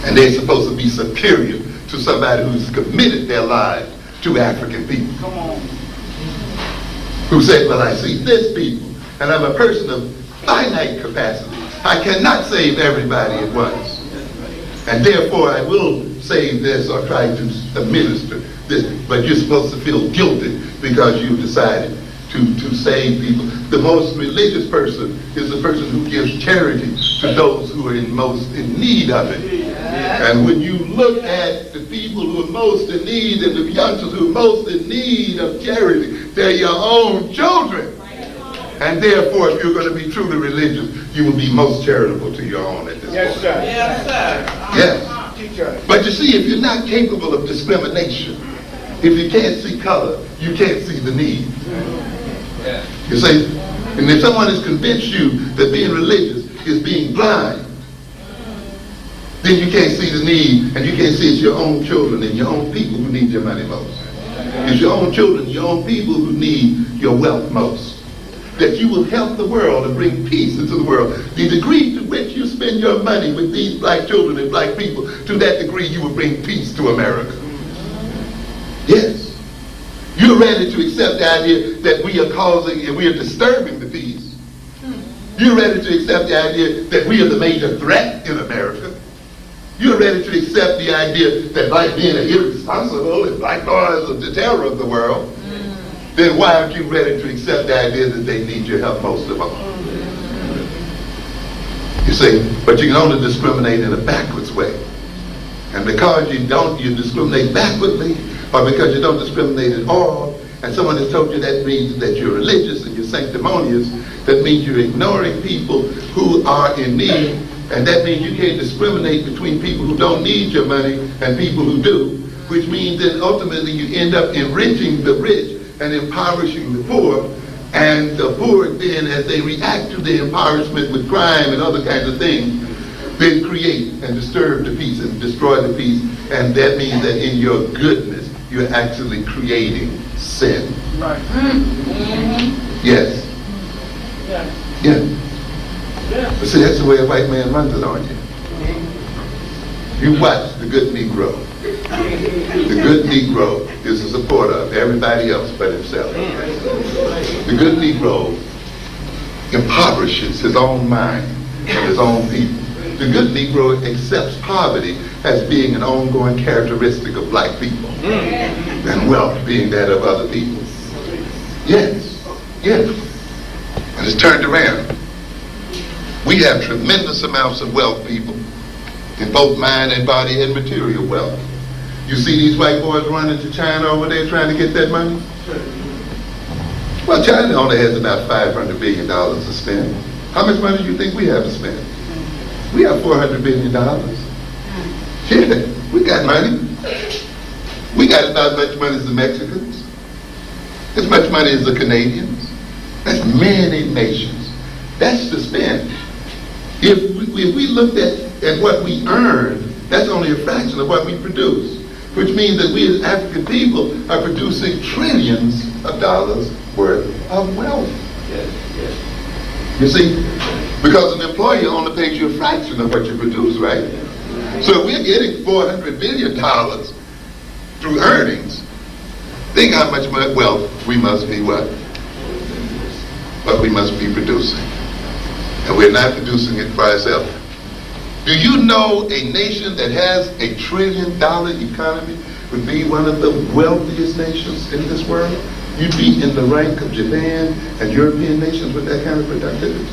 And they're supposed to be superior to somebody who's committed their lives to African people. Come on. Who say, well, I see this people, and I'm a person of finite capacity. I cannot save everybody at once. And therefore I will save this or try to administer this. But you're supposed to feel guilty because you've decided to save people. The most religious person is the person who gives charity to those who are most in need of it. And when you look at the people who are most in need and the youngsters who are most in need of charity, they're your own children. And therefore, if you're going to be truly religious, you will be most charitable to your own at this point. Yes, sir. Yes, sir. Yes. But you see, if you're not capable of discrimination, if you can't see color, you can't see the need. You see? And if someone has convinced you that being religious is being blind, then you can't see the need, and you can't see it's your own children and your own people who need your money most. It's your own children, your own people who need your wealth most. That you will help the world and bring peace into the world. The degree to which you spend your money with these black children and black people, to that degree you will bring peace to America. Yes. You're ready to accept the idea that we are causing and we are disturbing the peace. You're ready to accept the idea that we are the major threat in America. You're ready to accept the idea that by being irresponsible and black boys are the terror of the world. Then why aren't you ready to accept the idea that they need your help most of all? You see, but you can only discriminate in a backwards way. And because you discriminate backwardly, or because you don't discriminate at all, and someone has told you that means that you're religious and you're sanctimonious, that means you're ignoring people who are in need, and that means you can't discriminate between people who don't need your money and people who do, which means that ultimately you end up enriching the rich and impoverishing the poor, and the poor then, as they react to the impoverishment with crime and other kinds of things, then create and disturb the peace and destroy the peace, and that means that in your goodness, you're actually creating sin. Right. Yes. Yeah. But see, that's the way a white man runs it on you. You watch the good Negro. The good Negro is a supporter of everybody else but himself. The good Negro impoverishes his own mind and his own people. The good Negro accepts poverty as being an ongoing characteristic of black people, and wealth being that of other people. Yes, yes. And it's turned around. We have tremendous amounts of wealth, people, in both mind and body and material wealth. You see these white boys running to China over there trying to get that money? Well, China only has about $500 billion to spend. How much money do you think we have to spend? We have $400 billion. Yeah, we got money. We got about as much money as the Mexicans, as much money as the Canadians. That's many nations. That's to spend. If we looked at what we earn, that's only a fraction of what we produce, which means that we as African people are producing trillions of dollars worth of wealth. Yes. You see, because an employer only pays you a fraction of what you produce, right? So if we're getting $400 billion through earnings, think how much wealth we must be what we must be producing. And we're not producing it for ourselves. Do you know a nation that has $1 trillion economy would be one of the wealthiest nations in this world? You'd be in the rank of Japan and European nations with that kind of productivity.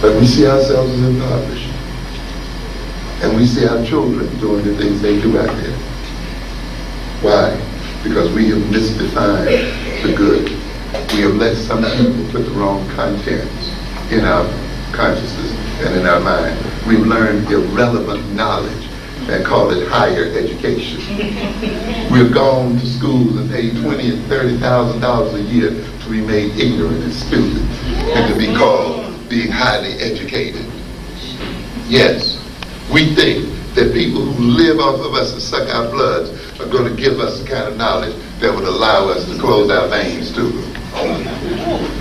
But we see ourselves as impoverished. And we see our children doing the things they do out there. Why? Because we have misdefined the good. We have let some people put the wrong contents in our consciousness and in our mind. We've learned irrelevant knowledge and call it higher education. We've gone to schools and paid $20,000 and $30,000 a year to be made ignorant and stupid and to be called being highly educated. Yes, we think that people who live off of us and suck our bloods are going to give us the kind of knowledge that would allow us to close our veins to them.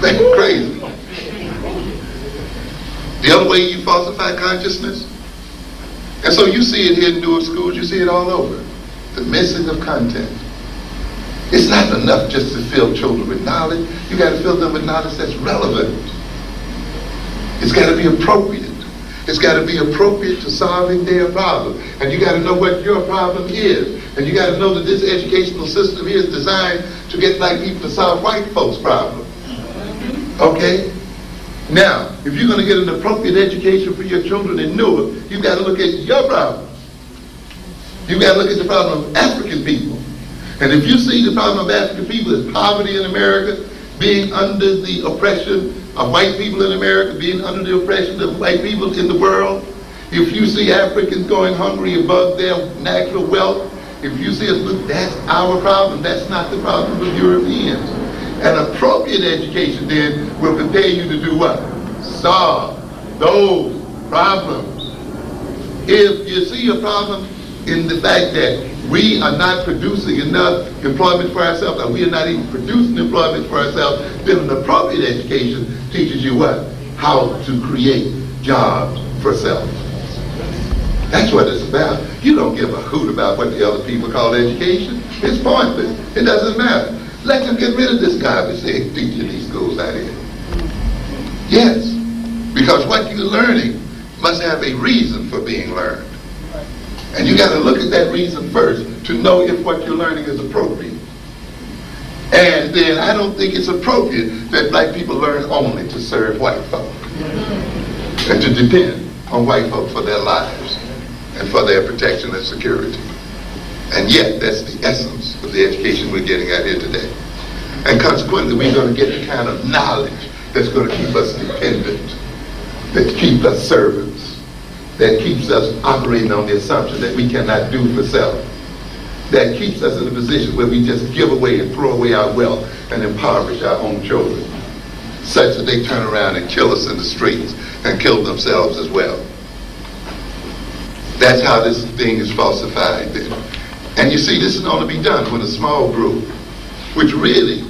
That's crazy. The other way you falsify consciousness And so you see it here in Newark schools, you see it all over. The missing of content. It's not enough just to fill children with knowledge. You got to fill them with knowledge that's relevant. It's got to be appropriate. It's got to be appropriate to solving their problem. And you got to know what your problem is. And you got to know that this educational system here is designed to get black people to solve white folks' problem. Okay? Now, if you're going to get an appropriate education for your children in Newark, you've got to look at your problem. You've got to look at the problem of African people. And if you see the problem of African people as poverty in America, being under the oppression of white people in America, being under the oppression of white people in the world, if you see Africans going hungry above their natural wealth, if you see us, look, that's our problem. That's not the problem of Europeans. An appropriate education then will prepare you to do what? Solve those problems. If you see a problem in the fact that we are not producing enough employment for ourselves, or we are not even producing employment for ourselves, then an appropriate education teaches you what? How to create jobs for self. That's what it's about. You don't give a hoot about what the other people call education. It's pointless. It doesn't matter. Let them get rid of this garbage they're teaching these schools out here. Yes, because what you're learning must have a reason for being learned. And you got to look at that reason first to know if what you're learning is appropriate. And then I don't think it's appropriate that black people learn only to serve white folk and to depend on white folk for their lives and for their protection and security. And yet, that's the essence of the education we're getting out here today. And consequently, we're going to get the kind of knowledge that's going to keep us dependent, that keeps us servants, that keeps us operating on the assumption that we cannot do for self, that keeps us in a position where we just give away and throw away our wealth and impoverish our own children, such that they turn around and kill us in the streets and kill themselves as well. That's how this thing is falsified. And you see, this can only be done with a small group, which really,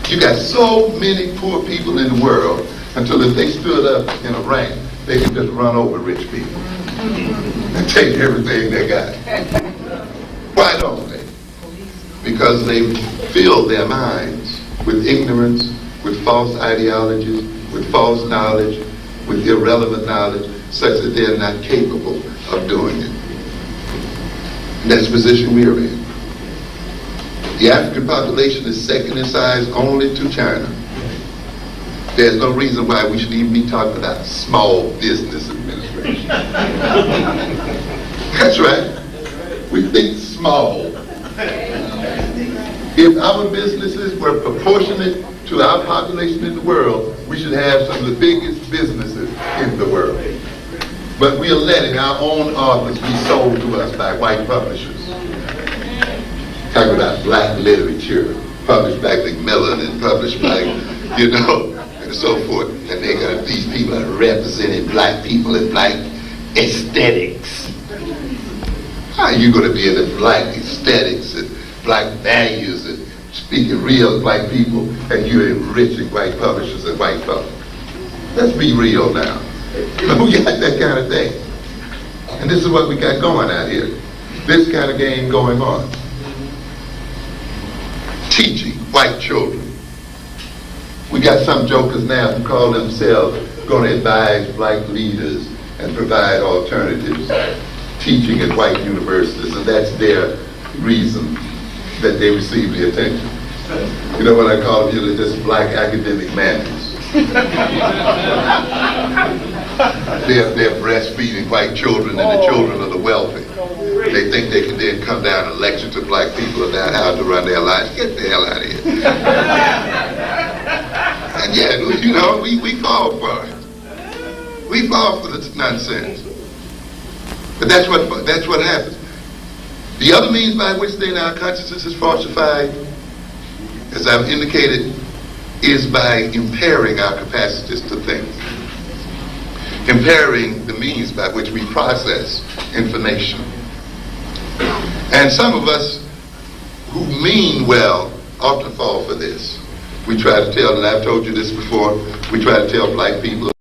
you got so many poor people in the world until if they stood up in a rank, they could just run over rich people and take everything they got. Why don't they? Because they fill their minds with ignorance, with false ideologies, with false knowledge, with irrelevant knowledge, such that they're not capable of doing it. And that's the position we are in. The African population is second in size only to China. There's no reason why we should even be talking about small business administration. That's right. We think small. If our businesses were proportionate to our population in the world, we should have some of the biggest businesses in the world. But we are letting our own authors be sold to us by white publishers. Talking about black literature, published by Macmillan and published by, and so forth. And they got these people are representing black people and black aesthetics. How are you going to be in the black aesthetics and black values and speaking real black people and you're enriching white publishers and white folks? Let's be real now. We got that kind of thing. And this is what we got going out here. This kind of game going on. Teaching white children. We got some jokers now who call themselves going to advise black leaders and provide alternatives, teaching at white universities, and that's their reason that they receive the attention. You know what I call them? They're just black academic manners. They're breastfeeding white children and the children of the wealthy. They think they can then come down and lecture to black people about how to run their lives. Get the hell out of here. And yeah, we fall for it. We fall for the nonsense. But that's what happens. The other means by which then our consciousness is falsified, as I've indicated, is by impairing our capacities to think. Impairing the means by which we process information. And some of us who mean well often fall for this. We try to tell, and I've told you this before, we try to tell black people